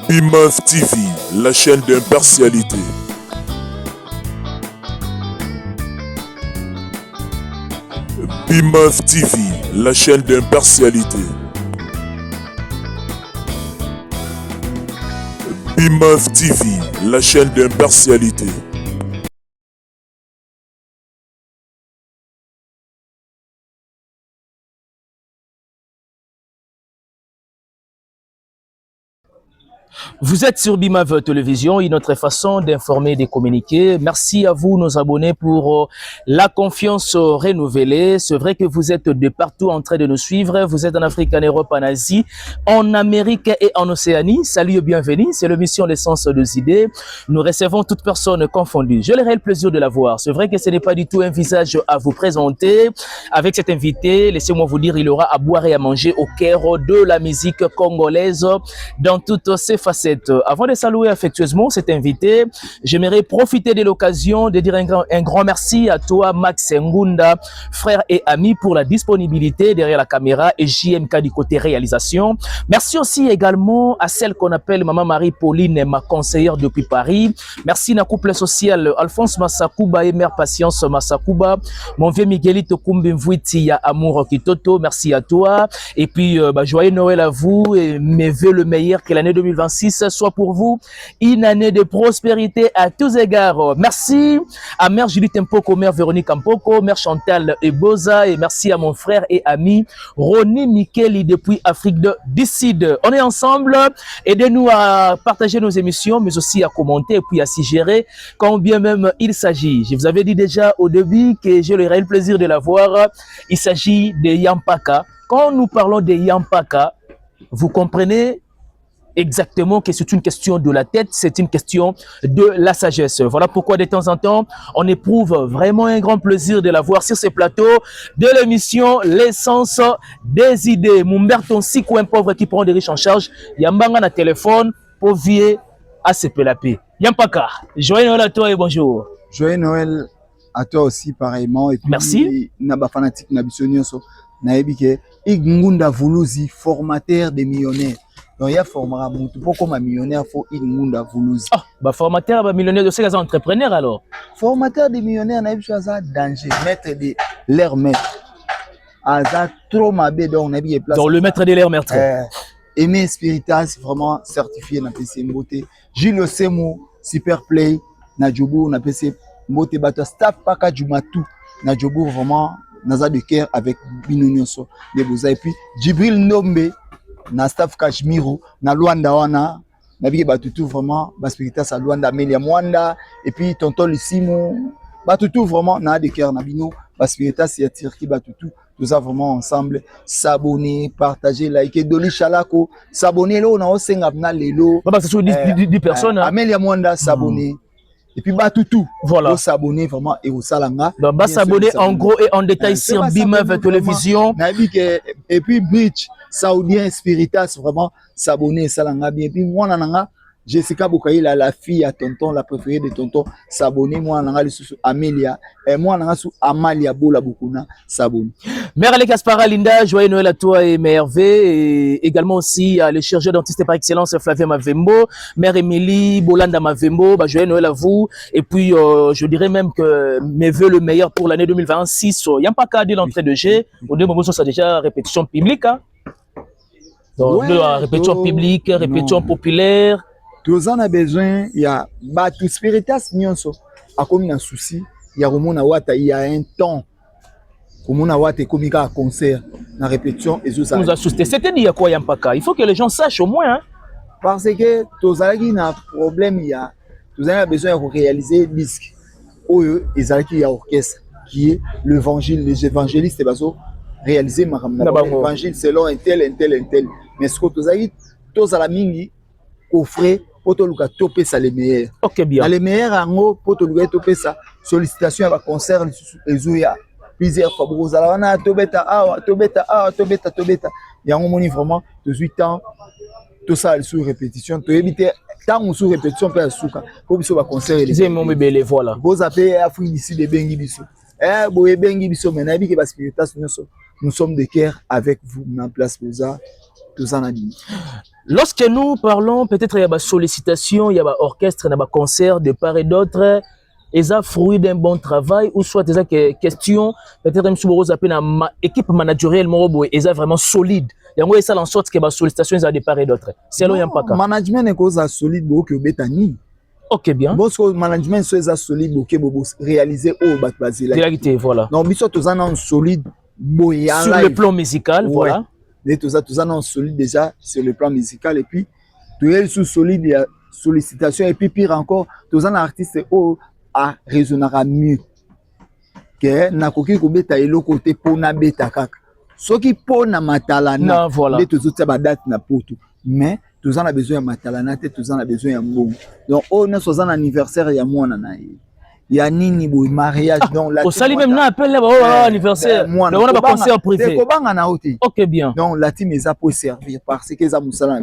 Bimaf TV, la chaîne d'impartialité. Bimaf TV, la chaîne d'impartialité. Bimaf TV, la chaîne d'impartialité. Vous êtes sur Bimaf Télévision, une autre façon d'informer et de communiquer. Merci à vous, nos abonnés, pour la confiance renouvelée. C'est vrai que vous êtes de partout en train de nous suivre. Vous êtes en Afrique, en Europe, en Asie, en Amérique et en Océanie. Salut et bienvenue. C'est l'émission L'essence des idées. Nous recevons toute personne confondue. J'ai le réel plaisir de la voir. C'est vrai que ce n'est pas du tout un visage à vous présenter. Avec cet invité, laissez-moi vous dire, il aura à boire et à manger au cœur de la musique congolaise dans toutes ses facettes. Avant de saluer affectueusement cet invité, j'aimerais profiter de l'occasion de dire un grand merci à toi, Max Ngunda, frère et ami, pour la disponibilité derrière la caméra, et JMK du côté réalisation. Merci aussi également à celle qu'on appelle Maman Marie-Pauline, ma conseillère depuis Paris. Merci na couple social Alphonse Massakuba et Mère Patience Massakuba. Mon vieux Miguelito Kumbimvuiti ya Amour Kitoto, merci à toi. Et puis, joyeux Noël à vous et mes vœux le meilleur, que l'année 2026 soit pour vous une année de prospérité à tous égards. Merci à Mère Judith Mpoko, Mère Véronique Mpoko, Mère Chantal Eboza, et merci à mon frère et ami Ronnie Mikeli depuis Afrique du Sud. On est ensemble, aidez-nous à partager nos émissions, mais aussi à commenter et puis à s'y gérer quand bien même il s'agit. Je vous avais dit déjà au début que j'ai le réel plaisir de la voir. Il s'agit de Yampaka. Quand nous parlons de Yampaka, vous comprenez exactement que c'est une question de la tête, c'est une question de la sagesse. Voilà pourquoi de temps en temps, on éprouve vraiment un grand plaisir de la voir sur ce plateau de l'émission L'essence des idées. Mumberton Sikou, un pauvre qui prend des riches en charge. Yambanga na téléphone pour vier à se pelapé. Yampaka, joyeux Noël à toi et bonjour. Joyeux Noël à toi aussi pareillement. Et puis, merci. Naba fanatique Nabisonioso, Naebike, Igngunda Vuluzi, formateur des millionnaires. Donc il y a formera beaucoup de millionnaires, il faut Igngunda Vuluzi. Ah, bah formateur, bah millionnaire de ces entrepreneurs alors. Formateur des millionnaires, Naebike Aza danger, maître de l'air maître. Aza trop mabé, donc Naebike place. Donc le maître de l'air maître. Aimé Spiritas, vraiment certifié na PC Mbote. Gilles Osemo, Super Play, na Djobo, na PC Mbote Bato, staff Paka Jumatu, na Djobo, vraiment, naza de cœur avec Binonioso, de Boza. Et puis, Djibril Nombe, na staff Kashmiro, na Luanda Wana, na Bige Batutu, vraiment, Baspiritas à Luanda, Melia Mwanda, et puis Tonton Lissimo, Batutu, vraiment, na de cœur, na Bino, Baspiritas, et Tirki Batutu. Tout ça vraiment ensemble, s'abonner, partager, liker, Doli Chalako, s'abonner là, on a aussi un lelo. Bah, c'est sur 10 personnes. Amélia Mwanda s'abonner. Et puis Batutu, voilà. S'abonner vraiment et au Salanga. Donc, s'abonner en gros et en détail sur Bimaf Télévision. Et puis Bridge, Saoudien Spiritas, vraiment s'abonner, Salanga bien. Et puis moi, Nanga, Jessica Boukaïla, la fille à tonton, la préférée de tonton, s'abonner. Moi, Nanga, sous Amélia. Et moi, Nanga, sous Amalia Bola Bukuna, s'abonner. Mère Ale Kaspara Linda, joyeux Noël à toi et Mère V. Et également aussi à le chirurgien dentiste par excellence, Flavien Mavembo. Mère Émilie, Bolanda Mavembo, joyeux Noël à vous. Et puis, je dirais même que mes voeux le meilleur pour l'année 2026. Il n'y a pas qu'à dire l'entrée de G. Au début, ça déjà répétition publique. Hein? Donc, répétition publique, répétition populaire. Tous en a besoin, il y a tout spiritas nyonso a comme un souci, il y a comme il y a un temps comme on a wate comme un concert la répétition et ça nous a sousté. C'était dit à quoi Yampaka? Il faut que les gens sachent au moins hein? Parce que tous qui a un problème, il y a tous a besoin de réaliser disque où ils a qui a orchestre qui est l'évangile, les évangélistes baso réaliser l'évangile selon un tel mais ce que tous à la mingi offrir poto luka topé ça les meilleurs. OK bien. Les meilleurs en poto luka topé ça sollicitation à concert les plusieurs fois bozala wana tobeta ya ngomoni vraiment 18 ans tout ça sous répétition to éviter tant sous répétition peut souka pour biso ba concert les mon bébé voilà vous avez Afrique ici de bengi biso boye bengi biso mais na bi ke ba spiritas nous sommes de cœur avec vous en place pour ça tous en abîme. Lorsque nous parlons, peut-être il y a des sollicitations, il y a des orchestres, il y a des concerts de part et d'autre, et ça fruit d'un bon travail, ou soit des questions, peut-être même si vous avez une équipe managériale, et ça vraiment solide. Il y a ça en sorte que les sollicitations de part et d'autre. C'est là, il n'y a pas de cas. Management est cause solide, beaucoup que bétani. Ok, bien. Bon, ce management est solide, beaucoup que réaliser au bat basé. Réalité, voilà. Donc, nous sommes solide, sur le plan musical, ouais. Voilà. Et tout ça solide déjà sur le plan musical. Et puis, tout est sous solide, il y a sollicitation. Et puis, pire encore, tous les artistes a raisonnera mieux. Que na koki ko beta elo côté pona beta kaka. Soki pona matalana, voilà. Les tous autres date na poto. Mais tous en a besoin de matalana, tous en a besoin de bon. Donc on est sur un anniversaire ya mwana na ye. Ya nini boy mariage donc la. Au sali même na appelle là anniversaire. Mais on a pas concert privé. Ko banga na hôtel. OK bien. Donc la team est pour servir parce que za musala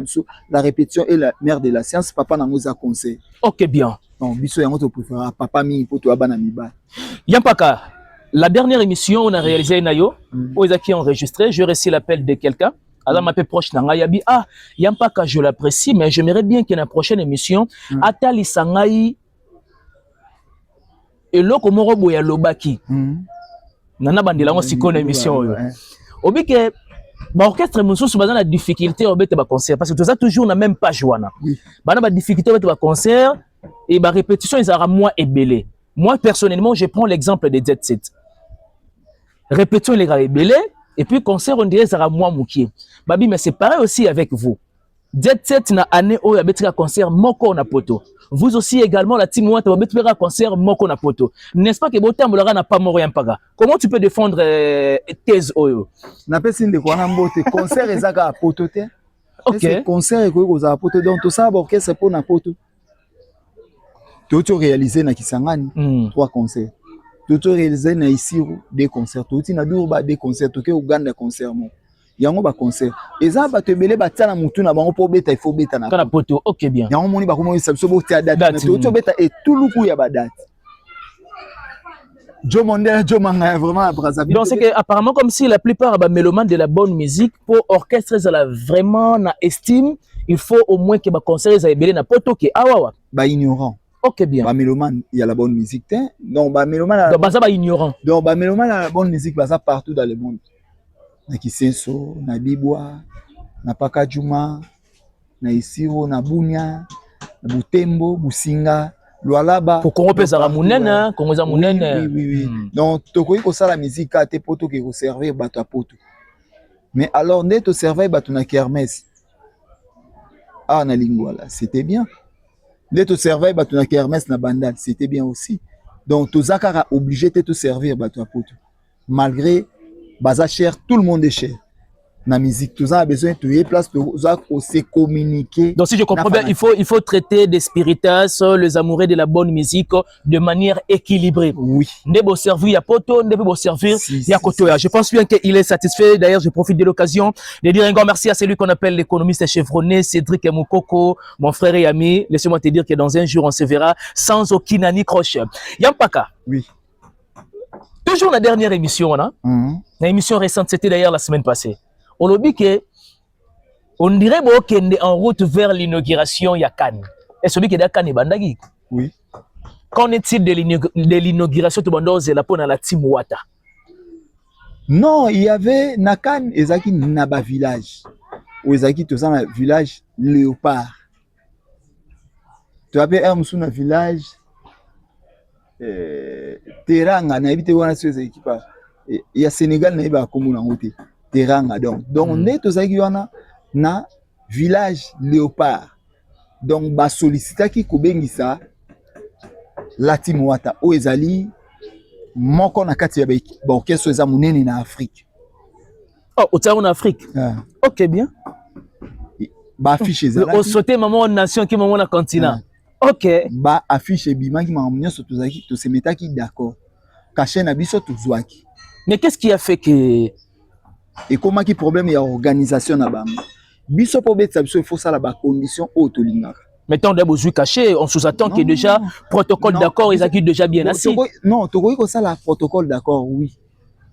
la répétition est la mère de la science, papa na ngoza conseil. OK bien. Donc biso yango to préférer papa mi poto abana mi ba. Yampaka. La dernière émission, on a réalisé Nayo, où ils ont enregistré. Je reçois l'appel de quelqu'un. Alors, ma peu proche, Nangayabi. Ah, Yampaka, je l'apprécie, mais j'aimerais bien qu'il y ait une prochaine émission. Atali Sangaï. Et là, comme on voit Lobaki. Nana Bandela, on s'y connaît émission. Obi que, l'orchestre, monsieur, souvent la difficulté au bête concert. Parce que tout ça, toujours, n'a même pas joué. Bah, la difficulté au bête concert. Et ma répétition, ils auront moins ébélé. Moi, personnellement, je prends l'exemple des Jet Set. Répétition, les gars, ébélé. Et puis, concert, on dirait, ça sera moins moukier. Babi, mais c'est pareil aussi avec vous. Jet Set, na année où il y a un concert, moko na poto. Vous aussi également, la team, vous avez un concert, moko na poto. N'est-ce pas que Botem, vous n'a pas mort, paga. Comment tu peux défendre thèse oyo? Na pas signe de quoi, na mbote. Concert, et zaga à poto, te. Ok. Concert, et quoi, à poto. Donc, tout ça, orchestre, c'est pour na poto. Tout réalisé na Kisangani, 3 concerts. Tout réalisé na Isiru, 2 concerts. Tout na Durba, 2 concerts. Tout Uganda, concert. Yango ba concert. Et ça, ba te belé ba tia na mutu na bango po beta, il faut beta na poto. Ok bien. Yango moni ba komo ça so tia date. Tout beta et tout le coup ya ba date. Joe Mondela, Joe Manga, vraiment à Brazzaville. Donc c'est que apparemment comme si la plupart des mélomanes de la bonne musique pour orchestre ça la vraiment na estime, il faut au moins que ba concert ça belé na poto ke awawa. Ba ignorant. Ok bien. Ba mélomane, il y a la bonne musique. Donc ba mélomane. Donc ça ba ignorant. Donc ba mélomane la bonne musique ça partout dans le monde. Na Kisenso, na Bibwa, na Pakajuma, na Isiro, na Bunia, na Butembo, Businga, Lualaba. Pour qu'on repère ça munene, qu'on ça munene. Oui. Donc tokoyi ko sala musique à te poto ke ko servir bato a poto. Mais alors net au servir bato na kermesse. Ah na lingua là, c'était bien. Net au servir bato na kermesse na bandal, c'était bien aussi. Donc to zakara obligé de te servir bato a poto. Malgré baza cher, tout le monde est cher. La musique, tout ça a besoin de trouver place pour se communiquer. Donc si je comprends bien, il faut traiter des spiritas, les amoureux de la bonne musique de manière équilibrée. Oui. Ne beau servir, il y a poto, ne beau servir, il y a kotoya. Je pense bien qu'il est satisfait. D'ailleurs, je profite de l'occasion de dire un grand merci à celui qu'on appelle l'économiste chevronné, Cédric Moukoko, mon frère et ami. Laissez-moi te dire que dans un jour, on se verra sans aucun ani croche. Yampaka. Oui. Toujours la dernière émission, l'émission récente, c'était d'ailleurs la semaine passée. On a dit que on dirait qu'on est en route vers l'inauguration ya Cannes. Est-ce que c'est Cannes bandagi? Oui. Qu'en est-il de l'inauguration de Bandoze la pour la team Wata? Non, il y avait Nakan et Zaki Naba village. Ou Zaki tout ça dans village Léopard. Tu appelles un village Teranga na habité wana sur équipe. Il y a Sénégal na ba komuna ngote. Teranga donc on est aux aiguana na village Léopard. Donc ba sollicita ki kobengisa la team Wata o ezali moko na kati ya ba orchestre za munene na Afrique. Oh, au en Afrique. OK bien. Ba affiche za. Au sauter maman nation qui maman na continent. OK. Ba affiche bima ki maman nyonso tozaki to se metaki d'accord. Caché na biso tozwaki. Mais qu'est-ce qui a fait que et comment qui problème il y a organisation na bango. Biso po betsa biso il faut ça la ba condition autolingaka. Mettons des besoins cachés, on sous-attend que déjà protocole d'accord ils acquis déjà bien assis. Non, tu vois que ça la protocole d'accord oui.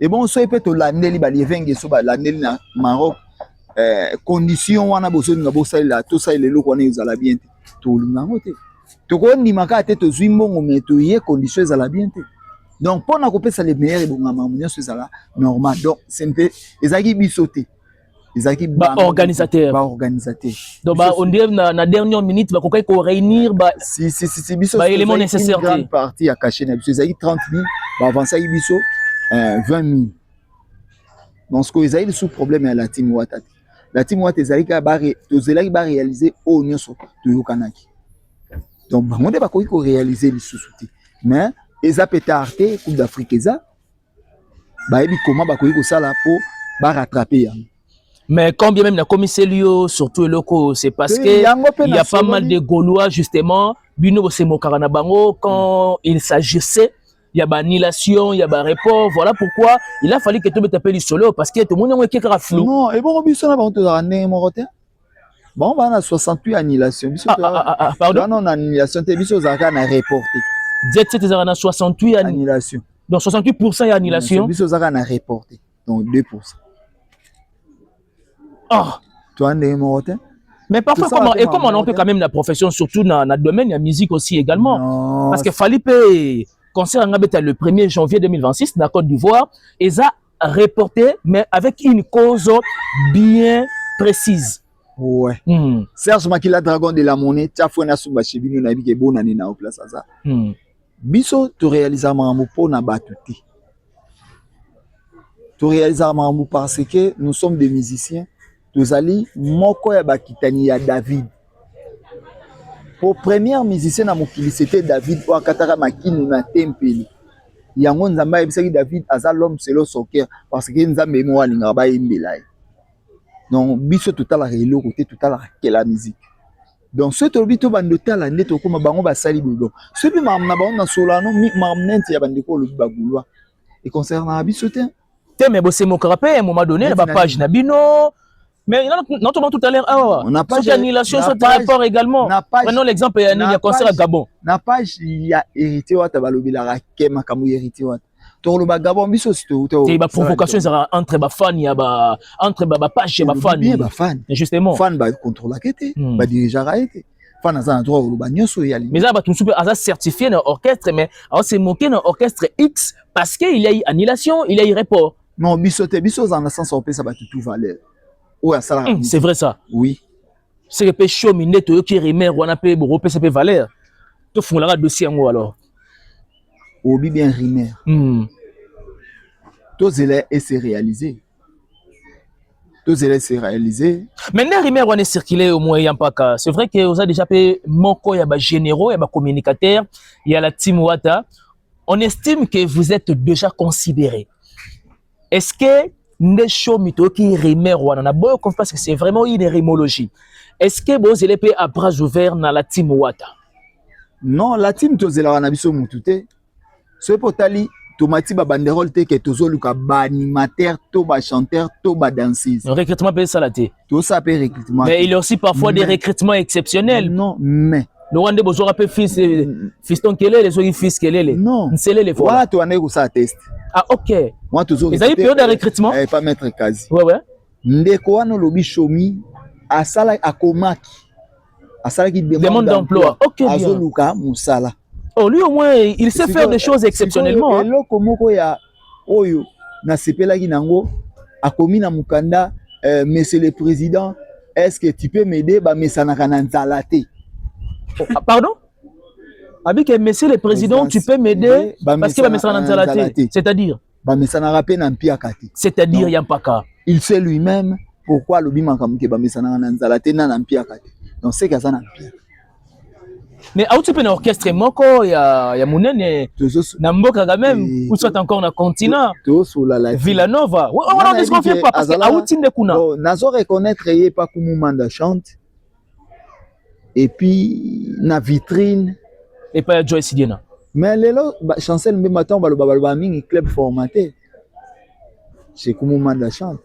Et bon soit peut to landeli ba lievenge so ba landeli na Maroc condition wana bozolinga bosalela tosalela eloko wana ezala bien te tolinga yango te tokondimaka te tozwi mbongo me toye condition ezala bien te donc mpona kopesa le meilleur ebongama nyonso ezala normal donc sempe ezalaki biso te ezalaki organisateur donc on dit na dernière minute bakokai ko réunir si biso élément nécessaire une grande partie à cacher na biso ezalaki 30 000 avancaki biso 20 000 donc ce que ezalaki sous problème ya la team Wata la team Wata ezalaki tozelaki ba réaliser o nyonso toyokanaki donc bango nde bakoki ko réaliser lisusu te mais eza pétard te Coupe d'Afrique eza bayebi comment bakoki kosala po rattraper yango. Mais quand bien même la commissaire Lio, surtout locaux, c'est parce que il y a pas mal de Gaulois justement, Bino Semokara Bango, quand il s'agissait, il y a annulation, il y a report, voilà pourquoi il a fallu que tu me tapes solo parce que tout le monde est flou. Non, et bon, on a bon, on a 68 annulations. Pardon? Non, annulation, tu as reporté. 17 ans, 68 annulations. Donc 68% d'annulation. Tu as reporté. Donc 2%. Ah. Tu as reporté. Mais parfois, comment on peut quand même la profession, surtout dans le domaine de la musique aussi également. Non. Parce que Falipe, concert le 1er janvier 2026 dans la Côte d'Ivoire, ils ont reporté, mais avec une cause bien précise. Ouais. Serge Makila Dragon de la Monnaie, Tiafouena Soubachibino Nabi bon année na place à ça. Biso, tu réalises un mamou pour na batuti. Tu réalises un mamou parce que nous sommes des musiciens. Nous allons moko ya bakitani ya David. Pour première musicien na mokili c'était David ou akataka makinu na tempeli. Yango nzamba ebisaki David aza l'homme selon son cœur parce que nzambe mo alinga ba imbelai. Donc biso totala relo côté totala la musique. Donc ce to bito bando tala ndeto ko mabango ba sali bodo. Ce bi mam na ba na solano mi mam nente ya bandiko lo bagulwa. Et concernant biso te mais bosse mo rapé à un moment donné la page na bino. Mais notamment tout à l'heure, on a pas d'annulation sur ton rapport également. Prenons l'exemple, il y a un concert à Gabon. Na page il y a hérité wa tabalobi la rakema kamu hérité wa. To lo Gabon biso sto. Il y a provocation entre ba fan, il y a entre ba page et ba fan. Justement. Fan ba contrôle kete, ba dirigeant raité. Fan a un droit au ba nyoso yali. Mais ça ba tout super asa certifié dans orchestre mais on s'est moqué dans orchestre X parce qu'il y a eu annulation, il y a eu report. Non, biso dans le sens où ça va tout valeur. Ouais, c'est vrai ça. Oui. C'est le péché miné qui remet on a payé pour PCP valeur. Tu fous la dossier en alors. Obi bien rimer. Tout zélé et c'est réalisé. Tout zélé c'est réalisé. Maintenant rimer on est circulé au moyen pas cas. C'est vrai que vous avez déjà payé moko ya ba généraux, ya ba communicateurs, il y a la team Wata. On estime que vous êtes déjà considéré. Est-ce que ne show mito qui remet wana boyo parce que c'est vraiment une rimologie. Est-ce que vous allez payer à bras ouverts dans la team Wata? Non, la team tozela wana biso mutute. Ce potali tomati ba banderole te que tozoluka ba animateur, to ba chanteur, to ba danseuse. Le recrutement peut ça la té. Tout ça peut recrutement. Mais il y a aussi parfois des recrutements exceptionnels. Non, mais le Rwanda besoin rappeler fiston kelele les autres fils kelele. Non. Nsele les voilà tu en es où ça test. Ah OK. Moi toujours. Ils avaient période de recrutement. Pas mettre quasi. Ouais. Ndeko wana lobi shomi asala akomaki. Asala qui demande d'emploi. OK. Azoluka musala. Oh lui au moins il sait faire des choses exceptionnellement. Eloko moko ya oyo na sepelaki nango akomi na mukanda monsieur le président est-ce que tu peux m'aider ba mesanaka na nzalate. Pardon? Avec monsieur le président, tu peux m'aider parce qu'il va me faire un zalaté. C'est-à-dire? C'est-à-dire, il n'y a pas qu'à. Il sait lui-même pourquoi le bima comme que bamesana na zalaté na nampia kati. Donc c'est ça nampia. Mais à où orchestre moko ya munene na mboka quand même ou soit encore na continent Villanova. On ne disconfie pas parce que à où tinde kuna. Nazo reconnaître yé pas comme manda chante. Et puis na vitrine et pas Joyce Sidiena. Mais lelo chancel même matin baloba mingi club formaté. C'est comme manda chante.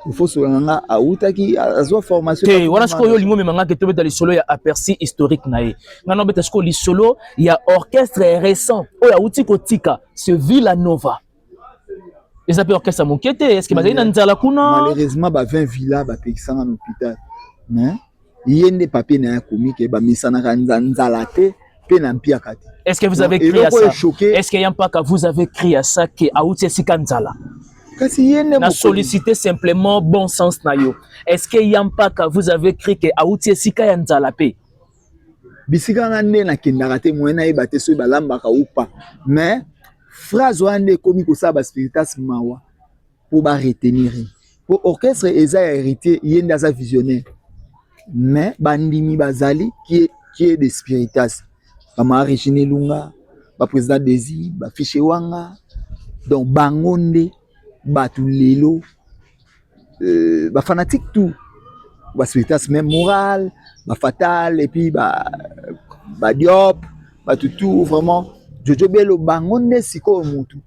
Il faut se rendre à outaki azo formation. Okay, wana siko yo lingo memanga ke tobeta li solo ya aperçu historique nae. Ngana beta siko li solo ya orchestre récent o ya outi kotika ce Villanova. Les appels orchestre moquette, est-ce que vous avez un nzala kuna? Malheureusement, 20 villas, en hôpital. Mais il y a des papiers na comique, nzalate, est-ce que vous avez crié à ça? Est-ce qu'il y a pas que vous avez crié à ça que Aouti Sikanzala? Na sollicité simplement bon sens na yo. Est-ce qu'il y a pas que vous avez crié que Aouti Sikanzala pe? Bisika ngane na kindarate moyena ebate so balamba ka upa. Mais phrase wane komi ko sa ba spiritas mawa pour ba retenir. Pour orchestre eza héritier yenda za visionnaire. Mais bandimi bazali qui est des spiritas. Mama Regine Lunga, ba président Desi, ba Fiche Wanga, donc Bangonde, ba Tulelo, ba fanatique tout. Ba spiritas même moral, ba fatal et puis ba Diop, ba tout vraiment Jojo Bello Bangonde siko mutu.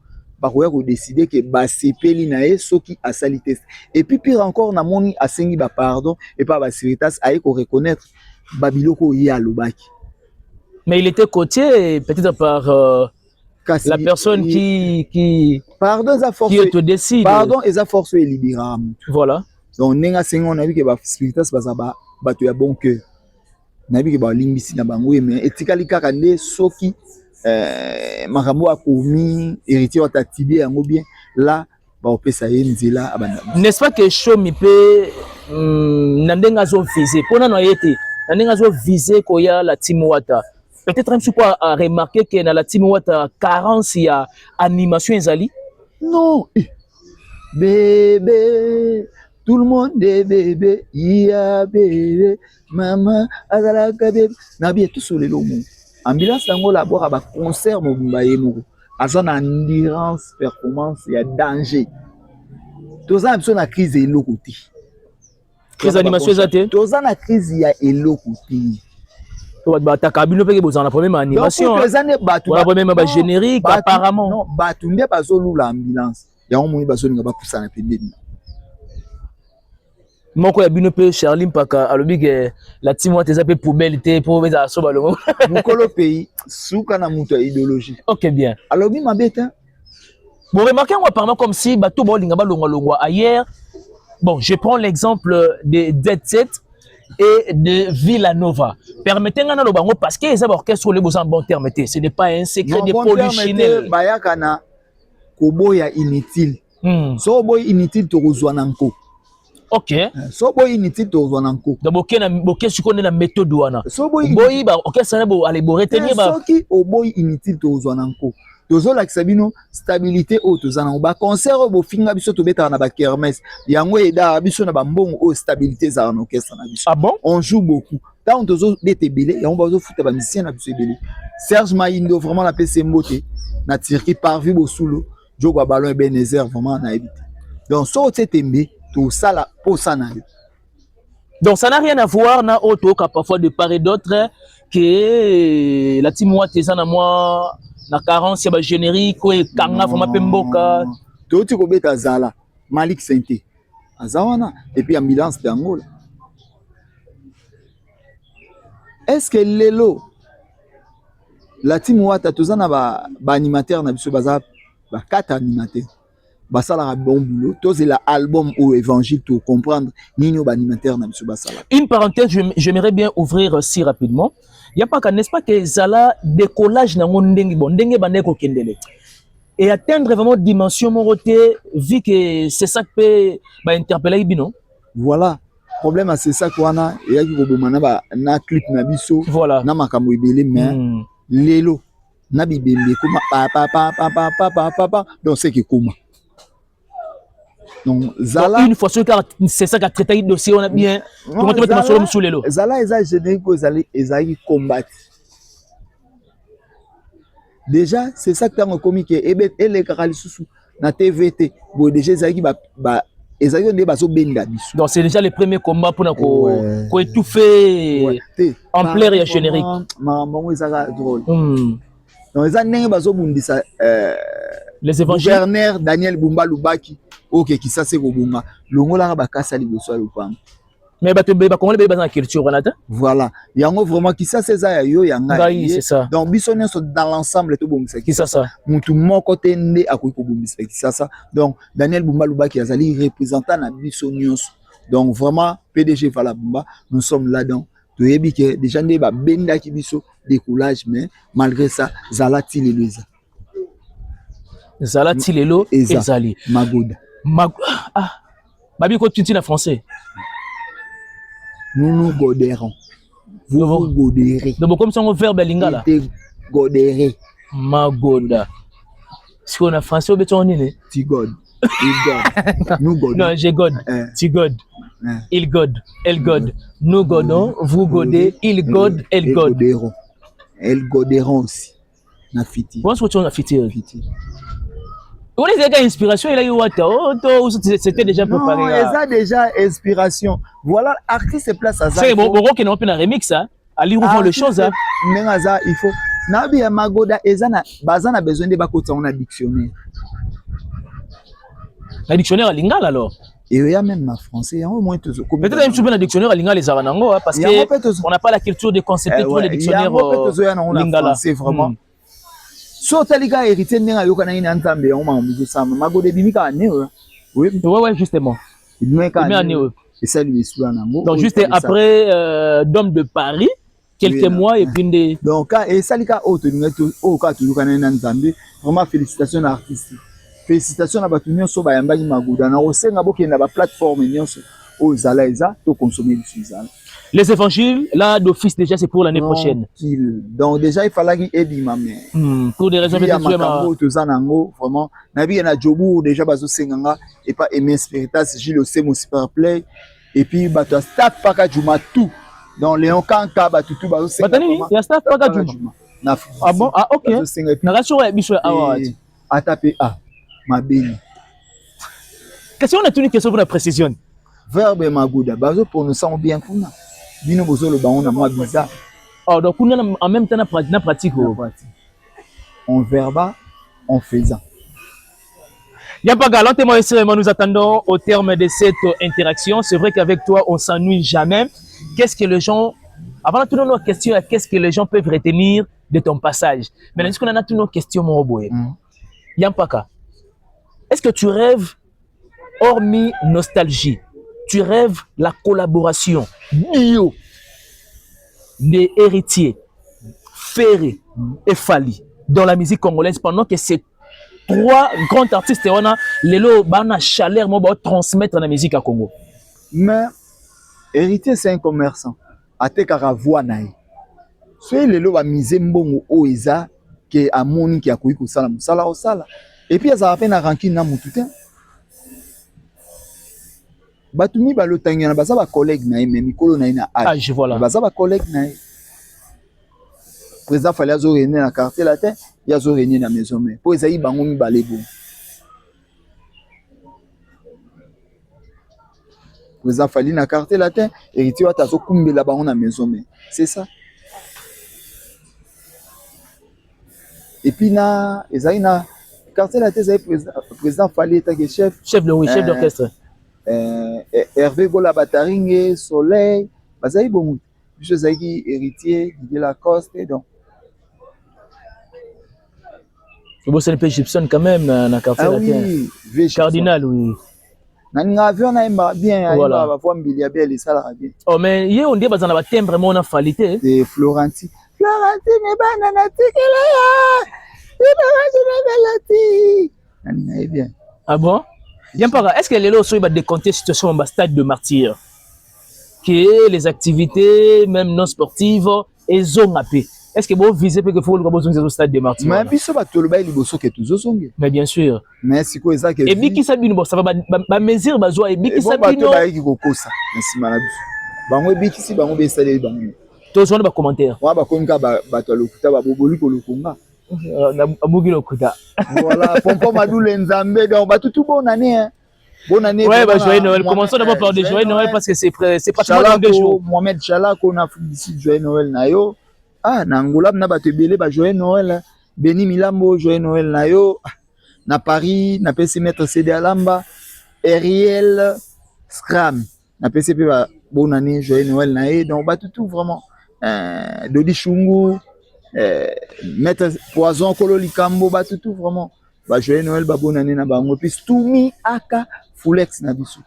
Ba ko décider que ba sepeli na e soki a sali test. Et puis pire encore na moni asengi ba pardon et pas ba spiritas aye ko reconnaître ba biloko ya lobaki. Mais il était coté peut-être par la personne qui pardon qui te décide. Pardon et ça force et libéra. Voilà. Donc nenga sengo on a vu que ba spiritas ba to ya bon cœur. Na vu que ba limbisi na bango mais etikali kaka nde soki makambo akomi héritier wa tatibie yango bien là ba opesa ye nzela abanda. N'est-ce pas que Chomi peut nandenga zo viser pona no yete nandenga zo viser ko ya la Timwata. Peut-être même si quoi a remarqué que dans la Timwata carence il y a animation ezali. Non. Bébé tout le monde est bébé, ya bébé, maman, azala bébé. Nabi tout sur les lots. Ambulance tango la boire ba concert mo mbaye moko. Azon endurance performance ya danger. Toza besoin na crise elokoti. Crise animation ezate. Toza na crise ya elokoti. To ba ta kabino peke boza na problème animation. Donc les années batu. Ba problème ba générique apparemment. Non, batu ndé bazo lula ambulance. Ya moni bazo nga ba poussa na pembeni. Moko ya bino pe Charlie Mpaka alobi que la Timwata eza pe poubelle te pour mettre à soba longo. Mukolo pays souka na muto idéologie. OK bien. Alobi mabeta. Bon remarquez moi apparemment comme si bato ba linga ba longo ailleurs. Bon, je prends l'exemple de Dead Set et de Villanova. Permettez-moi na lobango parce que les orchestres les besoin bon terme ce n'est pas un secret de polichinelle. Bayaka na koboya inutile. So boy inutile to kozwa nanko. OK. So boy inutile to kozwa nanko. Donc boké sikoné na méthode wana. So boy ba orchestre na bo aller bo retenir ba. Soki o boy inutile to kozwa nanko. Tozo la sabino stabilité o tozana ba concert bo finga biso to beta na ba kermesse. Yango eda biso na ba mbongo o stabilité za na orchestre na biso. Ah bon? On joue beaucoup. Tant tozo bete belé, yango bazo futa ba musicien na biso belé. Serge Maindo vraiment la PC Mbote na tirki parvi bo solo. Jogo ballon Ebenezer vraiment na évité. Donc so tembe tout ça là pour ça na. Donc ça n'a rien à voir na auto ka parfois de part et d'autre que la Timwata eza na moi na carence ya ba générique ko ekanga vraiment pe mboka. Toti ko beta zala Malik Sente. Azawana et puis ambulance d'Angola. Est-ce que lelo la Timwata tozana ba animateur na biso baza ba 4 animateurs. Basala bon boulot. Tous la album ou évangile pour comprendre nino ba animateur na biso basala. Une parenthèse, j'aimerais bien ouvrir si rapidement. Il y a pas qu'à n'est-ce pas que zala décollage na ndenge bon ndenge bande ko kendele. Et atteindre vraiment dimension moroté vu que c'est ça que peut ba interpeller bino. Voilà. Problème c'est ça quoi na et ya ki ko bomana ba na clip na biso. Voilà. Na makambo ebele mais lelo na bibembe kuma pa donc c'est que comment. Donc zala une fois c'est ça qu'a traité dossier on a bien comment tu mettre sur le sous lelo. Zala eza générique ko ezali combattre. Déjà c'est ça que tant comique et les karalisou na TVT bon déjà ezali ba ezali ndé bazo benda biso. Donc c'est déjà le premier combat pour ko étouffer en plaire ya générique. Maman ezaka drôle. Donc eza ndenge bazo bundisa les évangiles gouverneur Daniel Bumba Lubaki OK qui ça c'est kobunga longola ba kasa liboso lupanga. Mais bah tu vas comment les dans la culture Renata? Voilà. Il y a vraiment qui ça c'est ça yo yanga. C'est ça. Donc bisonné dans l'ensemble tout bon qui ça ça. Mutu moko tende akoiko bombisa qui ça. Donc Daniel Bumba Lubaki azali représentant na bisonné. Donc vraiment PDG Fala Bumba, nous sommes là-dedans. Tu es que déjà ne ba benda ki biso décollage mais malgré ça Zalati Leloza. Zalati Lelo ezali Magoda. Ah. Babi ko tu en français. Nous godérons. Vous godérez. Donc comme ça on verbe lingala. Godérez. Magoda. Si on a français, on est Tu god. Il god. Nous godons. Non, j'ai god. Tu god. Il god. Elle god. Nous godons. Vous godez. Il god. Elle god. Elles godéront aussi. Na fiti. Comment est-ce que tu as fiti? On est déjà inspiration. Il a eu what? Oh, c'était déjà préparé. Non, ils ont déjà inspiration. Voilà, artiste place à ça. C'est bon, qui n'a pas un remix, hein. Ali revoit les choses, hein. Mais il faut. Nabi ya Magoda ezana bazana besoin de bakota on a dictionnaire. La dictionnaire à lingala alors. Et il y a même en français, au moins tout. Peut-être même sur le dictionnaire à lingala les aranango parce que on n'a pas la culture de concepter tous les dictionnaires lingala. C'est vraiment. So taliga hérité ndenga yoka na ina ntambe on ma muzo sama Magoda bimika ne oui justement. Il met et ça lui est donc juste après Dôme de Paris quelques mois et puis des donc et salika auto au ka tu kana na nzambe vraiment félicitations à l'artiste félicitations à batu nyonso ba yambaki Magoda na osenga bokenda ba plateforme nyonso o zala eza to consommer du zala. Les évangiles là d'office déjà c'est pour l'année prochaine. Donc déjà il fallait qu'il aide maman. Pour des raisons peut-être vraiment na bi na jobu déjà bazo senganga et pas aimer spiritas Gilles Osemo super play et puis bato staff paka juma tout. Donc Léon Kanka batutu bazo senga. Batani ya staff paka juma. Ah bon ah OK. Na rassuré biso award. Atape a mabeli. Question on a une question pour la précision. Verbe Magoda bazo pour nous sent bien kuna. Bino bozo le baon na moi bizarre. Oh donc on a en même temps na pratique on verba en faisant. Y'a galantement et sérieusement nous attendons au terme de cette interaction. C'est vrai qu'avec toi on s'ennuie jamais. Qu'est-ce que les gens avant de toutes nos questions, qu'est-ce que les gens peuvent retenir de ton passage? Maintenant est-ce qu'on a toutes nos questions mon boy? Yampaka. Est-ce que tu rêves hormis nostalgie? Tu rêves la collaboration bio des héritiers Ferré et Fali dans la musique congolaise pendant que ces trois grands artistes on a lelo bana chaleur mo ba transmettre la musique à Congo. Mais héritier c'est un commerçant atekaka voix nae. Soy lelo ba mise mbongo oiza ke amoni ki akoyi ko sala musala o sala et puis ça a peine à rancune na mututé. Batumi balotangana baza ba collègue na mais mikolo na ina âge voilà baza ba collègue na président fallait azo réunir na quartier latin ya zo réunir na maison mais pour ezai bango mi balebo président fallait na quartier latin héritier wa tazo kumbela bango na maison mais c'est ça et puis na ezai na quartier latin ezai président fallait être chef d'orchestre Hervé Gola Bataringue, Soleil, Bazaï Bomou, Josaki, héritier, Didier Lacoste, donc. Le boss NP Gibson quand même, na quartier latin. Oui, cardinal, oui. Nani avion na imba bien, voilà. Va voir Mbiliabel et ça la bien. Oh mais hier on dit bazana ba thème vraiment na falité. De Florentine. Florentine banana tikela ya. Florentine banana. Nani bien. Ah bon? Est-ce que les lots sont décomptés situation en stade de martyr? Que les activités, même non sportives, elles ont appelé. Est-ce que vous visez que vous avez au stade de martyr? Mais puis ça va tout le bail liboso que tous zongue. Mais bien sûr. Mais c'est quoi ça que et biki sabino bon ça va mesure bazoa et biki sabino. Ba ki kokosa. Merci malade. Bango biki si bango be salé bango. Tous on ba commentaire. Wa ba konka ba to lokuta ba boboli ko lokunga. Abugi lokuta. Voilà, Pompom Madoule Nzambe donc ba tout bonne année hein. Bonne année. Ouais, bah joyeux Noël. Commençons d'abord par des joyeux Noël parce que c'est pratiquement dans 2 jours. Mohamed Chalako na d'ici joyeux Noël na yo. Ah, na Angola na ba te belé ba joyeux Noël. Beni Milambo joyeux Noël na yo. Na Paris, na PC mettre CD Alamba, Ariel Scram. Na PC bonne année, joyeux Noël nae. Donc bah tout vraiment. Dodi Chungu, Maître Poison Kololi Kambo, bah tout vraiment. Bah joyeux Noël, bah bonne année na bango. Puis Toumi Aka Fulex na bisu.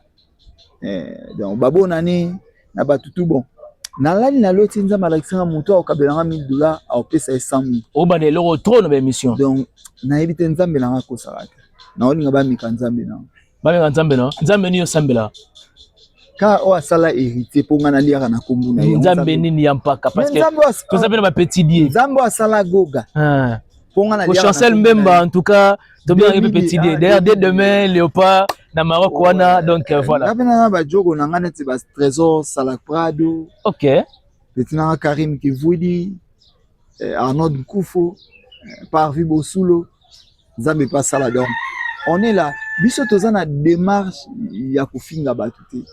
Donc bah bonne année na bah tout bon. Na lani na loti nzamba Alexandre Muto au kabelanga $1000 au pesa 100,000. O ba de l'euro trop na émission. Donc na ebite nzambe na ko saraka. Na oni ngaba mika nzambe na. Ba mika nzambe na. Nzambe ni yo sambela. Ka o asala héritier pour ngana liaka na kombu na yo. Nzambe ni ya mpaka parce que to ça na ba petit dié. Nzambe asala goga. Pour Chancel Mbemba en tout cas, to bien un petit dié. D'ailleurs dès demain Léopard na Maroc wana donc voilà. Ngabena ba jogo na ngana ti ba trésor Salak Prado. OK. Petit na Karim Kivudi, Arnaud Koufo, Parvi Bosulo, Nzambe pas sala donc. On est là. Biso tozana démarche ya kofinga batuté.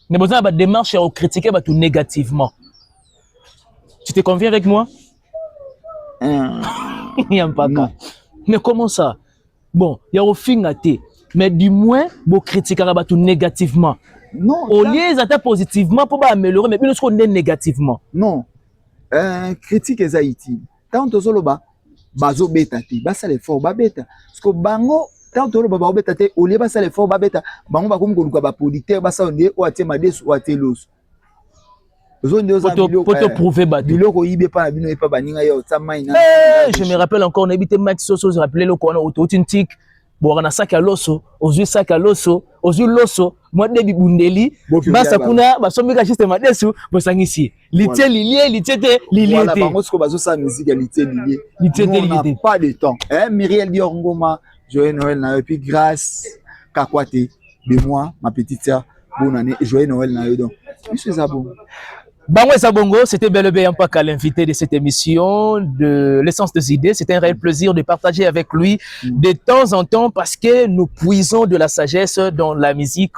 Mais besoin de démarche à critiquer tout négativement. Tu te conviens avec moi? Il n'y a pas cas. Mais comment ça? Bon, il y a au fin à thé. Mais du moins, vous critiquez tout négativement. Non. Au lieu d'attaquer positivement pour améliorer, mais puis nous sommes négativement. Non. Critique est utile. Tant que solo bazo beta ti, basa le fort ba beta. Parce que bango tant que ba beta te, au lieu basa le fort ba beta, bango ba comme ko ba producteur basa onde o atie mades o atie los. Pour prouver biloko yibe pa bino pa baninga yo tsama ina. Je me rappelle encore on habité Max Soso, je rappelais le corona autotique. Bon on a sac à l'osso, aux yeux sac à l'osso, aux yeux l'osso, moi de bibundeli, basa kuna ba sombi ka juste madesu, bo sangisi. Litié lilié, litié lilié. Voilà, bango ce ko bazo sa musique litié lilié. Litié lilié. Pas de temps. Myriel Dior Ngoma, joyeux Noël na et puis grâce Kakwate de moi, ma petite sœur, bonne année et joyeux Noël na donc. Monsieur Zabon. Bangwe Sabongo, c'était bel et bien pas qu'à l'invité de cette émission de l'essence des idées. C'était un réel plaisir de partager avec lui de temps en temps parce que nous puisons de la sagesse dans la musique.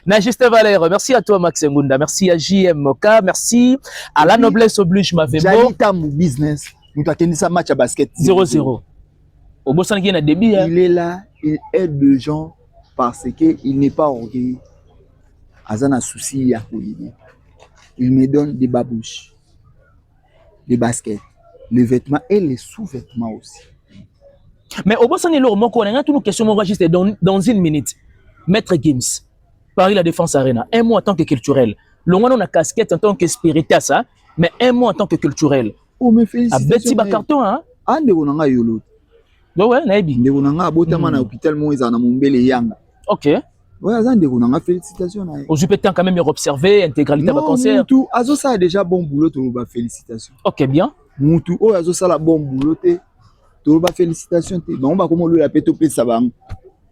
Najiste Valère, merci à toi Max Ngunda, merci à JMK, merci à la noblesse oblige Mavembo. Jalita mon business, nous t'attendons ça match à basket 0-0. Au Bossan qui est débit. Il est là, il aide les gens parce qu'il n'est pas orgueilleux. Azana souci à Koulibaly. Il me donne des babouches, des baskets, les vêtements et les sous-vêtements aussi. Mais au bout de on a toutes nos questions dans une minute. Maître Gims, Paris La Défense Arena, un mot en tant que culturel. Le moins on a casquette en tant que spiritas, hein, mais un mot en tant que culturel. Oh, me félicitations. À Betty Bacarton, hein? Ah, ndebonanga yolo. Ouais, Naibi. Ndebonanga abotama na hôpital Moïse na Mombele Yanga. OK. Ouais, azandebonanga félicitations. Aux UPT quand même observé intégralité de concert. Tout, Azo ça a déjà bon boulot to ba félicitations. OK, bien. Moutou, oh Azo ça la bon boulot te. To ba félicitations te. Donc ba comment lui la peto pe ça ba.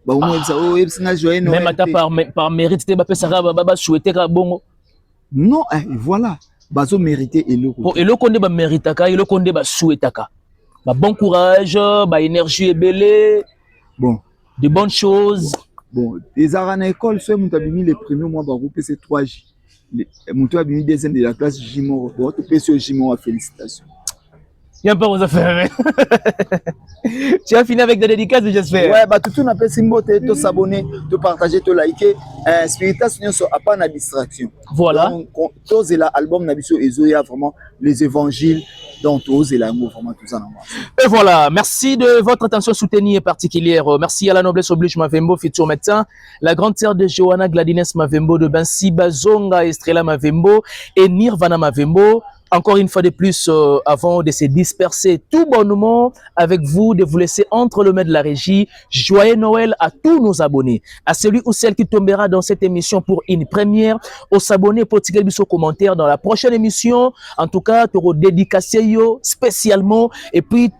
Ba mo ça oh ebsinga joyeux Noël. Même par mérite te ba pe ça ba souhaiter ka bongo. Non, voilà. Bazo mérité et le ko. Et le konde ba méritaka, et le konde ba souhaitaka. Ba bon courage, ba énergie et belé. Bon, de bonnes choses. Bon, les arts en école, ceux qui ont mis les premiers mois, c'est 3J. Moutou a mis deuxième de la classe Jimoro. Bon, tu peux sur Jimoro, félicitations. Il n'y a pas aux affaires. Tu as fini avec des dédicaces, j'espère. Ouais, bah tout le monde a fait Simbote, de s'abonner, de partager, de liker. Spiritas, il n'y a pas de distraction. Voilà. Donc, tous les albums, il y a vraiment les évangiles. Donc, tous les mots, vraiment tout ça. Et voilà, merci de votre attention soutenue et particulière. Merci à la noblesse oblige Mavembo, futur médecin, la grande sœur de Johanna Gladines Mavembo, de Bansi Bazonga Estrella Mavembo et Nirvana Mavembo. Encore une fois de plus, avant de se disperser tout bonnement avec vous, de vous laisser entre le mains de la régie. Joyeux Noël à tous nos abonnés. À celui ou celle qui tombera dans cette émission pour une première, aux abonnés pour tirer vos commentaires dans la prochaine émission. En tout cas, tu auras dédicacé spécialement et puis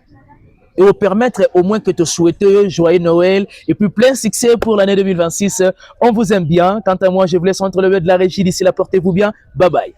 et vous permettre au moins que te souhaiter joyeux Noël et puis plein succès pour l'année 2026. On vous aime bien. Quant à moi, je vous laisse entre le mains de la régie. D'ici là, portez-vous bien. Bye bye.